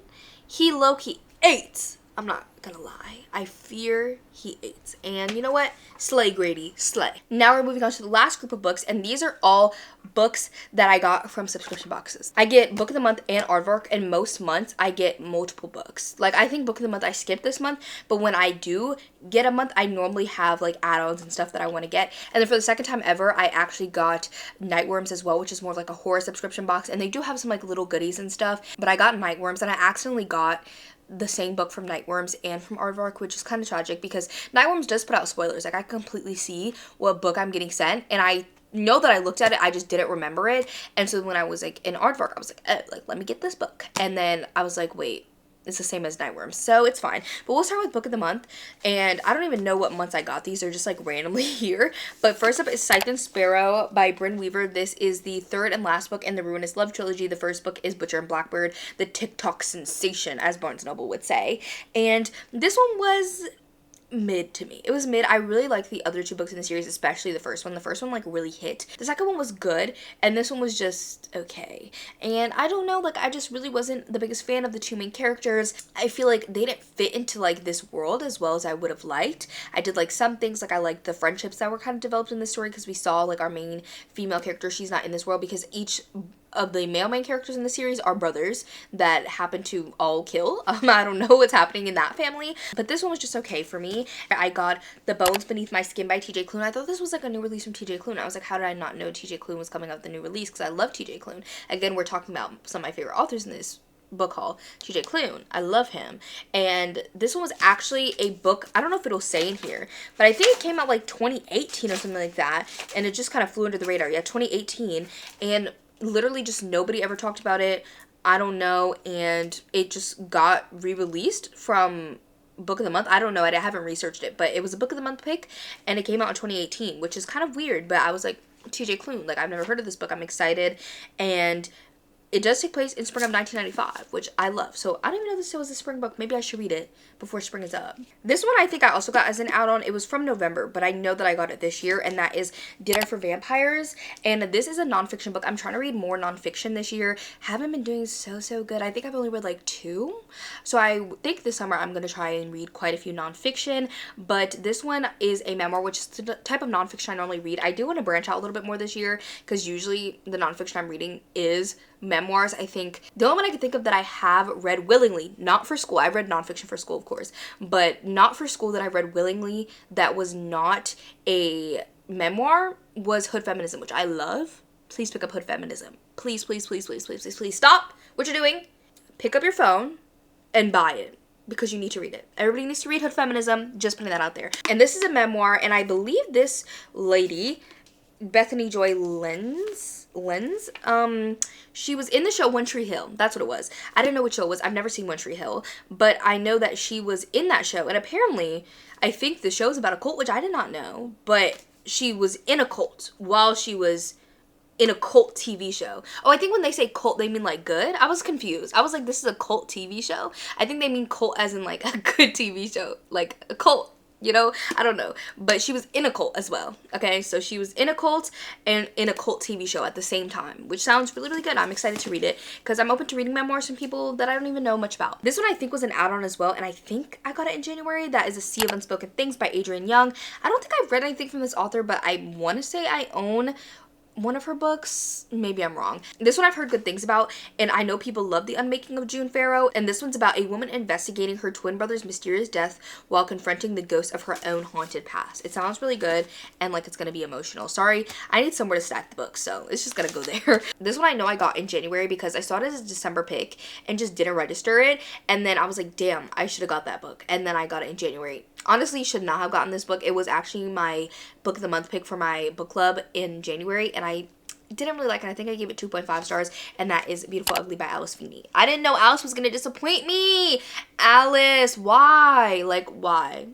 he low-key ate. I'm not gonna lie. I fear he ate. And you know what? Slay, Grady. Slay. Now we're moving on to the last group of books, and these are all books that I got from subscription boxes. I get Book of the Month and Aardvark, and most months I get multiple books. Like, I think Book of the Month I skipped this month, but when I do get a month, I normally have like add-ons and stuff that I want to get. And then for the second time ever, I actually got Nightworms as well, which is more of like a horror subscription box, and they do have some like little goodies and stuff. But I got Nightworms, and I accidentally got the same book from Nightworms and from Aardvark, which is kind of tragic because Nightworms does put out spoilers. Like, I completely see what book I'm getting sent, and I know that I looked at it, I just didn't remember it. And so when I was like in Aardvark, I was like, oh, like, let me get this book. And then I was like, wait, it's the same as Nightworms, so it's fine. But we'll start with Book of the Month, and I don't even know what months I got these. They're just like randomly here. But first up is Scythe and Sparrow by Bryn Weaver. This is the third and last book in the Ruinous Love trilogy. The first book is Butcher and Blackbird, the TikTok sensation, as Barnes & Noble would say. And this one was mid to me. It was mid. I really liked the other two books in the series, especially the first one. The first one like really hit. The second one was good, and this one was just okay. And I don't know, like, I just really wasn't the biggest fan of the two main characters. I feel like they didn't fit into like this world as well as I would have liked. I did like some things, like I liked the friendships that were kind of developed in the story because we saw like our main female character, she's not in this world because each of the male main characters in the series are brothers that happen to all kill. I don't know what's happening in that family, but this one was just okay for me. I got The Bones Beneath My Skin by TJ Klune. I thought this was like a new release from TJ Klune. I was like, how did I not know TJ Klune was coming out with a new release? Because I love TJ Klune. Again, we're talking about some of my favorite authors in this book haul. TJ Klune, I love him. And this one was actually a book, I don't know if it'll say in here, but I think it came out like 2018 or something like that, and it just kind of flew under the radar. Yeah, 2018, and literally just nobody ever talked about it. I don't know, and it just got re-released from Book of the Month. I don't know, I haven't researched it, but it was a Book of the Month pick, and it came out in 2018, which is kind of weird, but I was like, TJ Klune, like, I've never heard of this book. I'm excited, and it does take place in spring of 1995, which I love. So I don't even know if this was a spring book. Maybe I should read it before spring is up. This one I think I also got as an add-on. It was from November, but I know that I got it this year, and that is Dinner for Vampires. And this is a nonfiction book. I'm trying to read more nonfiction this year. Haven't been doing so good. I think I've only read like 2. So I think this summer I'm going to try and read quite a few nonfiction. But this one is a memoir, which is the type of nonfiction I normally read. I do want to branch out a little bit more this year because usually the nonfiction I'm reading is memoirs. I think the only one I can think of that I have read willingly, not for school. I've read nonfiction for school, of course, but not for school that I read willingly that was not a memoir was Hood Feminism, which I love. Please pick up Hood Feminism. Please, please, please, please, please, please, please stop what you're doing. Pick up your phone and buy it because you need to read it. Everybody needs to read Hood Feminism. Just putting that out there. And this is a memoir, and I believe this lady, Bethany Joy Lenz, she was in the show One Tree Hill. That's what it was. I didn't know what show it was. I've never seen One Tree Hill, but I know that she was in that show, and apparently I think the show's about a cult, which I did not know, but she was in a cult while she was in a cult TV show. Oh, I think when they say cult, they mean like good. I was confused. I was like, this is a cult TV show? I think they mean cult as in like a good TV show, like a cult. You know, I don't know, but she was in a cult as well. Okay, so she was in a cult and in a cult TV show at the same time, which sounds really, really good. I'm excited to read it because I'm open to reading memoirs from people that I don't even know much about. This one I think was an add-on as well, and I think I got it in January. That is A Sea of Unspoken Things by Adrienne Young. I don't think I've read anything from this author, but I want to say I own one of her books. Maybe I'm wrong. This one I've heard good things about, and I know people love The Unmaking of June Farrow, and this one's about a woman investigating her twin brother's mysterious death while confronting the ghost of her own haunted past. It sounds really good, and like it's gonna be emotional. Sorry, I need somewhere to stack the books, so it's just gonna go there. This one I know I got in January because I saw it as a December pick and just didn't register it, and then I was like, damn, I should have got that book, and then I got it in January. Honestly, should not have gotten this book. It was actually my book of the month pick for my book club in January, and I didn't really like it. I think I gave it 2.5 stars, and that is Beautiful Ugly by Alice Feeney. I didn't know Alice was gonna disappoint me. Alice, why? Like, why?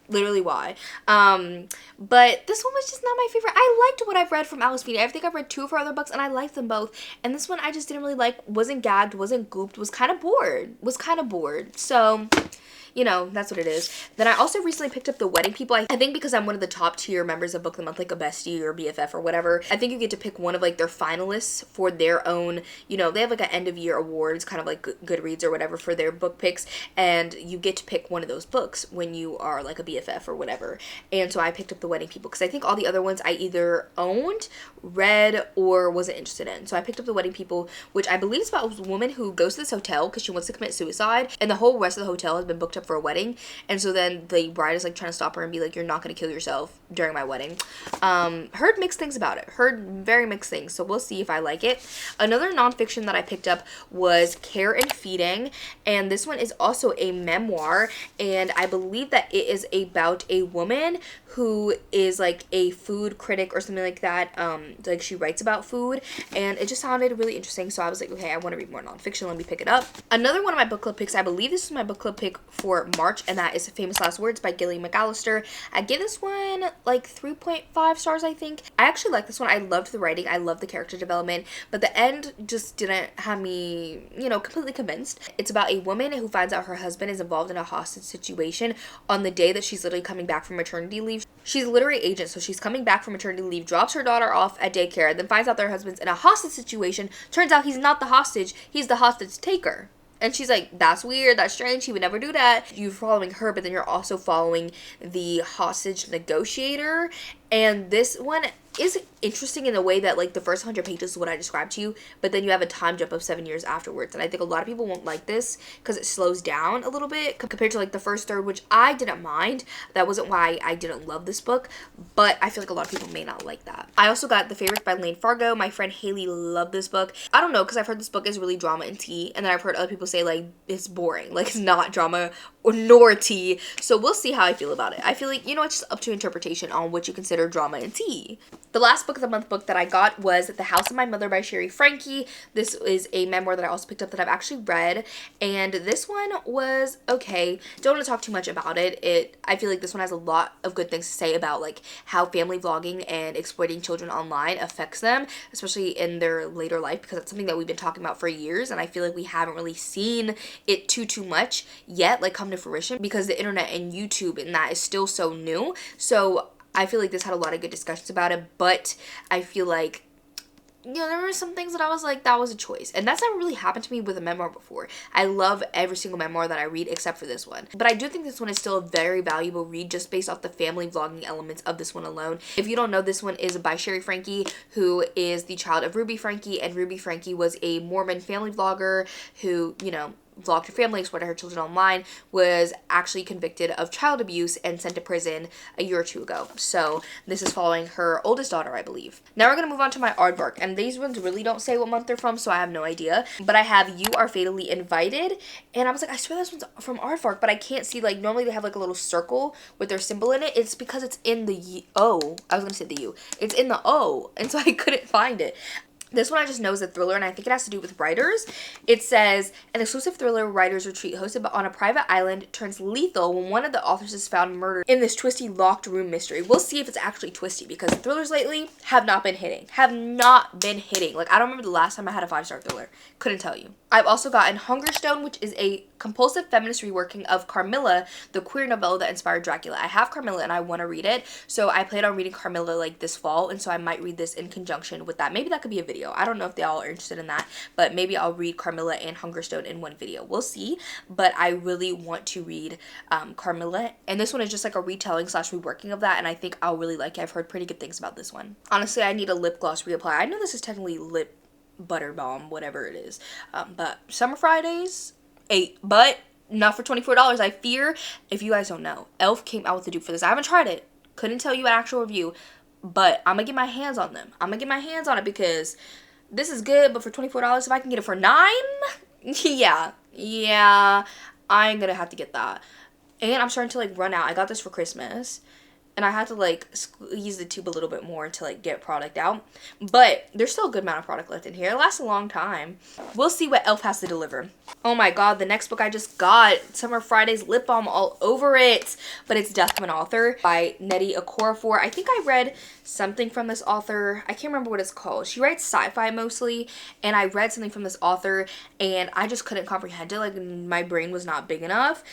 Literally why? But this one was just not my favorite. I liked what I've read from Alice Feeney. I think I've read 2 of her other books and I liked them both, and this one I just didn't really like. Wasn't gagged, wasn't gooped, was kind of bored. So, you know, that's what it is. Then I also recently picked up The Wedding People. I think because I'm one of the top tier members of Book of the Month, like a bestie or BFF or whatever, I think you get to pick one of like their finalists for their own, you know, they have like an end of year awards, kind of like Goodreads or whatever for their book picks, and you get to pick one of those books when you are like a BFF or whatever. And so I picked up The Wedding People because I think all the other ones I either owned, read, or wasn't interested in. So I picked up The Wedding People, which I believe is about a woman who goes to this hotel because she wants to commit suicide, and the whole rest of the hotel has been booked up for a wedding, and so then the bride is like trying to stop her and be like, you're not going to kill yourself during my wedding. Heard mixed things about it, heard very mixed things, so we'll see if I like it. Another nonfiction that I picked up was Care and Feeding, and this one is also a memoir, and I believe that it is about a woman who is like a food critic or something like that. Like she writes about food, and it just sounded really interesting, so I was like, okay, I want to read more nonfiction, let me pick it up. Another one of my book club picks, I believe this is my book club pick for March, and that is Famous Last Words by Gillian McAllister. I give this one like 3.5 stars, I think. I actually like this one. I loved the writing, I loved the character development, but the end just didn't have me, you know, completely convinced. It's about a woman who finds out her husband is involved in a hostage situation on the day that she's literally coming back from maternity leave. She's a literary agent, so she's coming back from maternity leave, drops her daughter off at daycare, then finds out that her husband's in a hostage situation. Turns out he's not the hostage, he's the hostage taker. And she's like, that's weird, that's strange, he would never do that. You're following her, but then you're also following the hostage negotiator. And this one is interesting in the way that like the first 100 pages is what I described to you, but then you have a time jump of 7 years afterwards. And I think a lot of people won't like this because it slows down a little bit compared to like the first third, which I didn't mind. That wasn't why I didn't love this book, but I feel like a lot of people may not like that. I also got The Favorites by Lane Fargo. My friend Haley loved this book. I don't know, because I've heard this book is really drama and tea, and then I've heard other people say like it's boring, like it's not drama or nor tea. So we'll see how I feel about it. I feel like, you know, it's just up to interpretation on what you consider drama and tea. The last book of the month book that I got was The House of My Mother by Sherry Frankie. This is a memoir that I also picked up that I've actually read, and this one was okay. Don't want to talk too much about it. I feel like this one has a lot of good things to say about like how family vlogging and exploiting children online affects them, especially in their later life, because it's something that we've been talking about for years, and I feel like we haven't really seen it too much yet, like come to fruition, because the internet and YouTube and that is still so new. So I feel like this had a lot of good discussions about it, but I feel like, you know, there were some things that I was like, that was a choice. And that's never really happened to me with a memoir before. I love every single memoir that I read except for this one. But I do think this one is still a very valuable read just based off the family vlogging elements of this one alone. If you don't know, this one is by Sherry Frankie, who is the child of Ruby Frankie. And Ruby Frankie was a Mormon family vlogger who, you know, vlogged her family, exploited her children online, was actually convicted of child abuse and sent to prison a year or two ago. So this is following her oldest daughter, I believe. Now we're going to move on to my aardvark, and these ones really don't say what month they're from, so I have no idea. But I have You Are Fatally Invited, and I was like, I swear this one's from aardvark, but I can't see, like, normally they have like a little circle with their symbol in it. It's because it's in the O. I was going to say the U. It's in the O, and so I couldn't find it. This one I just know is a thriller, and I think it has to do with writers. It says, an exclusive thriller writer's retreat hosted on a private island turns lethal when one of the authors is found murdered in this twisty locked room mystery. We'll see if it's actually twisty, because thrillers lately have not been hitting. Like, I don't remember the last time I had a 5-star thriller. Couldn't tell you. I've also gotten Hungerstone, which is a compulsive feminist reworking of Carmilla, the queer novella that inspired Dracula. I have Carmilla and I want to read it, so I plan on reading Carmilla like this fall, and so I might read this in conjunction with that. Maybe that could be a video. I don't know if they all are interested in that, but maybe I'll read Carmilla and Hungerstone in one video. We'll see, but I really want to read Carmilla, and this one is just like a retelling / reworking of that, and I think I'll really like it. I've heard pretty good things about this one. Honestly, I need a lip gloss reapply. I know this is technically lip butter balm, whatever it is, but Summer Fridays, 8, but not for $24. I fear, if you guys don't know, e.l.f. came out with a dupe for this. I haven't tried it, couldn't tell you an actual review, but I'm gonna get my hands on them. I'm gonna get my hands on it because this is good, but for $24, if I can get it for $9, yeah, I ain't gonna have to get that. And I'm starting to like run out. I got this for Christmas. And I had to like squeeze the tube a little bit more to like get product out. But there's still a good amount of product left in here. It lasts a long time. We'll see what Elf has to deliver. Oh my god, the next book I just got, Summer Friday's lip balm all over it. But it's Death of an Author by Nnedi Okorafor. I think I read something from this author. I can't remember what it's called. She writes sci-fi mostly. And I read something from this author and I just couldn't comprehend it. Like my brain was not big enough.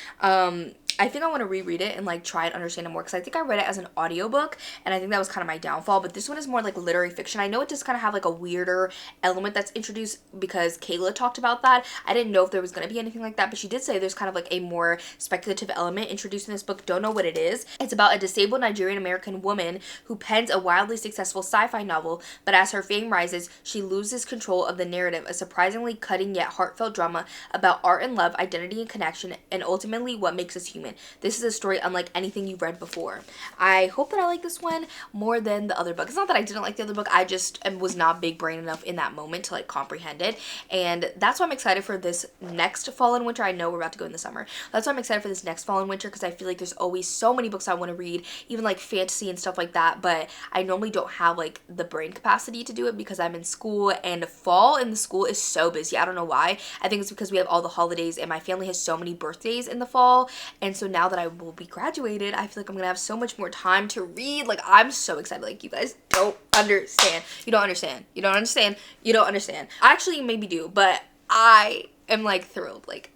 I think I want to reread it and like try and understand it more because I think I read it as an audiobook and I think that was kind of my downfall. But this one is more like literary fiction. I know it does kind of have like a weirder element that's introduced because Kayla talked about that. I didn't know if there was going to be anything like that, but she did say there's kind of like a more speculative element introduced in this book. Don't know what it is. It's about a disabled Nigerian American woman who pens a wildly successful sci-fi novel, but as her fame rises, she loses control of the narrative, a surprisingly cutting yet heartfelt drama about art and love, identity and connection, and ultimately what makes us human. This is a story unlike anything you've read before. I hope that I like this one more than the other book. It's not that I didn't like the other book. I just was not big brain enough in that moment to like comprehend it. And that's why I'm excited for this next fall and winter. I know we're about to go in the summer. That's why I'm excited for this next fall and winter because I feel like there's always so many books I want to read, even like fantasy and stuff like that. But I normally don't have like the brain capacity to do it because I'm in school, and fall in the school is so busy. I don't know why. I think it's because we have all the holidays and my family has so many birthdays in the fall. And so now that I will be graduated, I feel like I'm gonna have so much more time to read. Like, I'm so excited. Like, you guys don't understand. You don't understand. You don't understand. You don't understand. I actually maybe do, but I am like thrilled. Like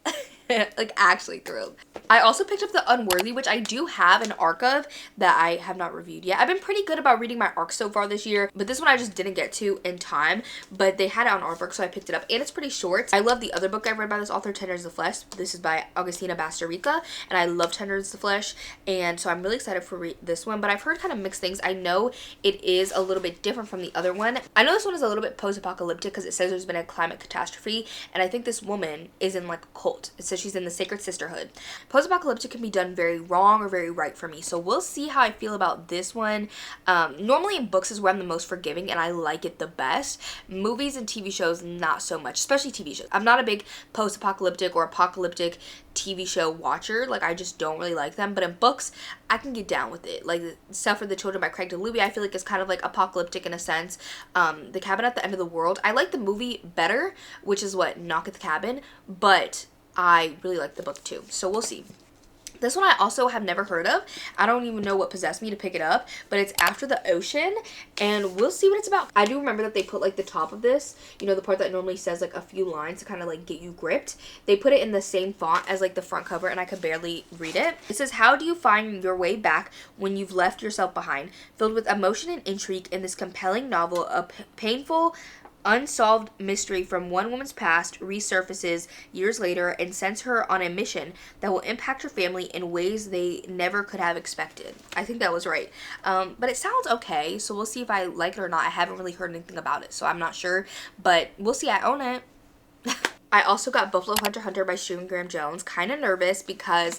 like actually thrilled. I also picked up The Unworthy, which I do have an arc of that I have not reviewed yet. I've been pretty good about reading my arcs so far this year, but this one I just didn't get to in time, but they had it on artbook, so I picked it up, and it's pretty short. I love the other book I read by this author, Tenders of the Flesh. This is by Augustina Bastarrica, and I love Tenders of the Flesh, and so I'm really excited for this one, but I've heard kind of mixed things. I know it is a little bit different from the other one. I know this one is a little bit post-apocalyptic because it says there's been a climate catastrophe, and I think this woman is in like a cult. It says she's in the Sacred Sisterhood. Post-apocalyptic can be done very wrong or very right for me, so we'll see how I feel about this one. Normally in books is where I'm the most forgiving and I like it the best. Movies and TV shows, not so much, especially TV shows. I'm not a big post-apocalyptic or apocalyptic TV show watcher. Like, I just don't really like them, but in books I can get down with it. Like Stuff for the Children by Craig DeLuby, I feel like is kind of like apocalyptic in a sense. The Cabin at the End of the World, I like the movie better, which is what, Knock at the Cabin, but I really like the book too, so we'll see. This one I also have never heard of. I don't even know what possessed me to pick it up, but it's After the Ocean, and we'll see what it's about. I do remember that they put like the top of this, you know, the part that normally says like a few lines to kind of like get you gripped. They put it in the same font as like the front cover, and I could barely read it. It says, how do you find your way back when you've left yourself behind? Filled with emotion and intrigue in this compelling novel, a painful unsolved mystery from one woman's past resurfaces years later and sends her on a mission that will impact her family in ways they never could have expected. I think that was right. But it sounds okay, so we'll see if I like it or not. I haven't really heard anything about it, so I'm not sure, but we'll see. I own it. I also got Buffalo Hunter Hunter by Stephen Graham Jones. Kind of nervous because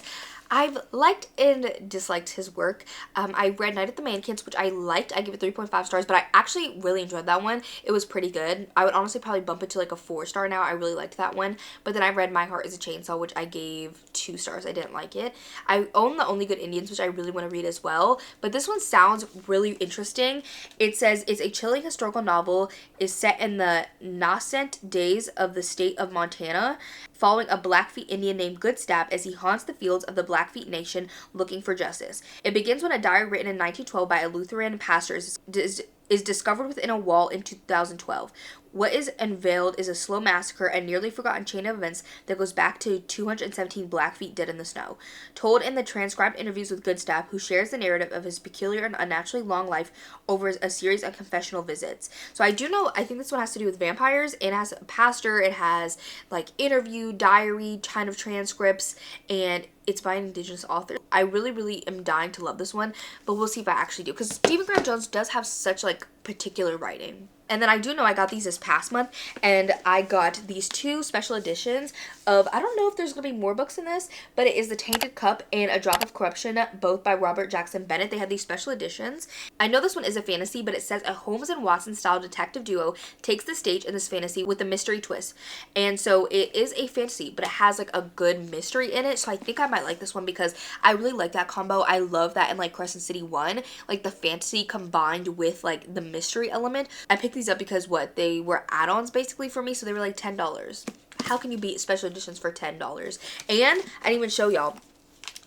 I've liked and disliked his work. I read Night at the Mannequins, which I liked. I give it 3.5 stars, but I actually really enjoyed that one. It was pretty good. I would honestly probably bump it to like a 4-star now. I really liked that one. But then I read My Heart is a Chainsaw, which I gave 2 stars. I didn't like it. I own The Only Good Indians, which I really want to read as well. But this one sounds really interesting. It says it's a chilling historical novel, is set in the nascent days of the state of Montana, following a Blackfeet Indian named Goodstaff as he haunts the fields of the Blackfeet Nation looking for justice. It begins when a diary written in 1912 by a Lutheran pastor is discovered within a wall in 2012. What is unveiled is a slow massacre, a nearly forgotten chain of events that goes back to 217 Blackfeet dead in the snow. Told in the transcribed interviews with Goodstaff, who shares the narrative of his peculiar and unnaturally long life over a series of confessional visits. So I do know, I think this one has to do with vampires. It has a pastor, it has like interview, diary, kind of transcripts, and it's by an Indigenous author. I really am dying to love this one, but we'll see if I actually do, because Stephen Graham Jones does have such like particular writing. And then I do know I got these this past month, and I got these 2 special editions of, I don't know if there's going to be more books in this, but it is The Tainted Cup and A Drop of Corruption, both by Robert Jackson Bennett. They had these special editions. I know this one is a fantasy, but it says a Holmes and Watson style detective duo takes the stage in this fantasy with a mystery twist. And so it is a fantasy, but it has like a good mystery in it. So I think I might like this one because I really like that combo. I love that in like Crescent City 1, like the fantasy combined with like the mystery element. I picked these up because what, they were add-ons basically for me, so they were like $10. How can you beat special editions for $10? And I didn't even show y'all.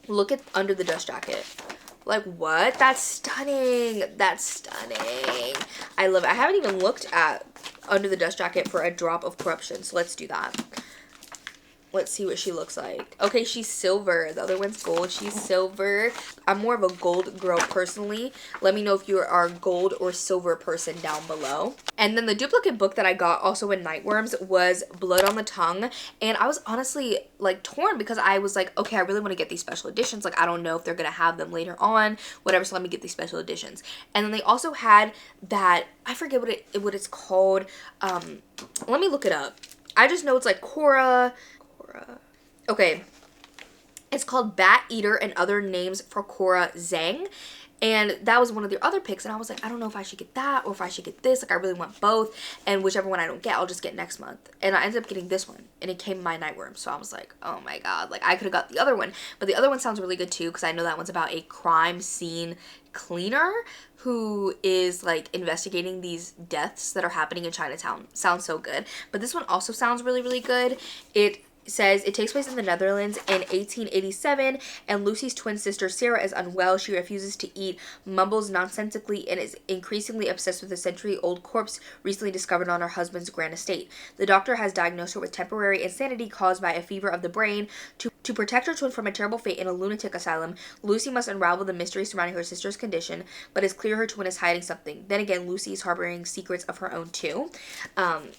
Look at under the dust jacket. Like, what? That's stunning. That's stunning. I love it. I haven't even looked at under the dust jacket for A Drop of Corruption, so let's do that. Let's see what she looks like. Okay, she's silver. The other one's gold. She's silver. I'm more of a gold girl personally. Let me know if you are a gold or silver person down below. And then the duplicate book that I got also in Nightworms was Blood on the Tongue. And I was honestly like torn because I was like, okay, I really want to get these special editions. Like, I don't know if they're going to have them later on, whatever. So let me get these special editions. And then they also had that, I forget what it's called. Let me look it up. I just know it's like Cora. Okay, it's called Bat Eater and Other Names for Cora Zhang, and that was one of their other picks, and I was like, I don't know if I should get that or if I should get this. Like, I really want both, and whichever one I don't get, I'll just get next month. And I ended up getting this one, and it came in my Nightworm, so I was like, oh my god, like, I could have got the other one, but the other one sounds really good too, because I know that one's about a crime scene cleaner who is like investigating these deaths that are happening in Chinatown. Sounds so good. But this one also sounds really, really good. It says it takes place in the Netherlands in 1887, and Lucy's twin sister Sarah is unwell. She refuses to eat, mumbles nonsensically, and is increasingly obsessed with a century-old corpse recently discovered on her husband's grand estate. The doctor has diagnosed her with temporary insanity caused by a fever of the brain. To protect her twin from a terrible fate in a lunatic asylum, Lucy must unravel the mystery surrounding her sister's condition, but it's clear her twin is hiding something. Then again, Lucy is harboring secrets of her own too.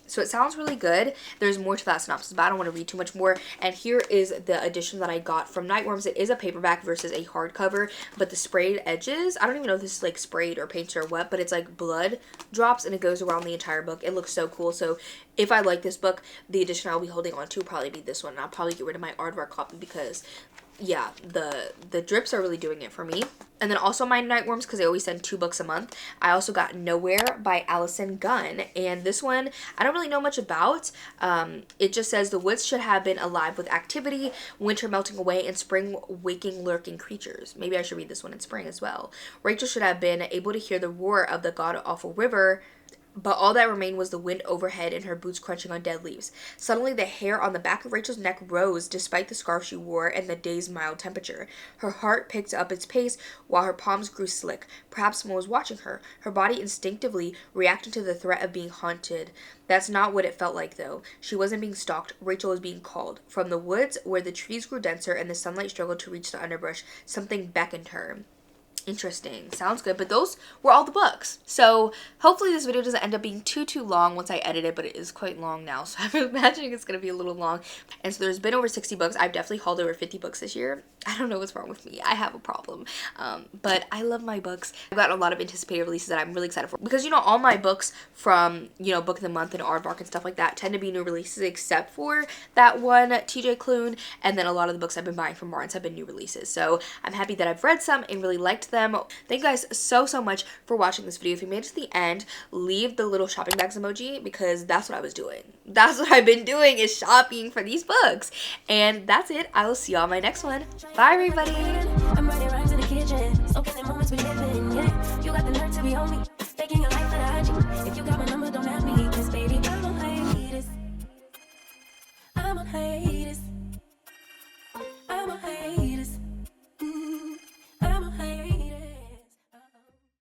So it sounds really good. There's more to that synopsis, but I don't want to read too much more. And here is the edition that I got from Nightworms. It is a paperback versus a hardcover, but the sprayed edges, I don't even know if this is like sprayed or painted or what, but it's like blood drops and it goes around the entire book. It looks so cool. So if I like this book, the edition I'll be holding on to will probably be this one. And I'll probably get rid of my aardvark copy because, yeah, the drips are really doing it for me. And then also my Nightworms, because they always send 2 books a month. I also got Nowhere by Allison Gunn. And this one, I don't really know much about. It just says the woods should have been alive with activity, winter melting away, and spring waking lurking creatures. Maybe I should read this one in spring as well. Rachel should have been able to hear the roar of the god-awful river, but all that remained was the wind overhead and her boots crunching on dead leaves. Suddenly, the hair on the back of Rachel's neck rose despite the scarf she wore and the day's mild temperature. Her heart picked up its pace while her palms grew slick. Perhaps someone was watching her, her body instinctively reacting to the threat of being haunted. That's not what it felt like, though. She wasn't being stalked. Rachel was being called. From the woods, where the trees grew denser and the sunlight struggled to reach the underbrush, something beckoned her. Interesting. Sounds good. But those were all the books. So hopefully this video doesn't end up being too long once I edit it, but it is quite long now. So I'm imagining it's going to be a little long. And so there's been over 60 books. I've definitely hauled over 50 books this year. I don't know what's wrong with me. I have a problem. But I love my books. I've got a lot of anticipated releases that I'm really excited for. Because, you know, all my books from, you know, Book of the Month and Aardvark and stuff like that tend to be new releases except for that one TJ Klune. And then a lot of the books I've been buying from Martin's have been new releases. So I'm happy that I've read some and really liked them. Thank you guys so much for watching this video. If you made it to the end, leave the little shopping bags emoji because that's what I was doing. That's what I've been doing, is shopping for these books. And that's it. I will see y'all in my next one. Bye, everybody. I'm writing rhymes in the kitchen, soaking in moments we live in, yeah. You got the nerve to be on me.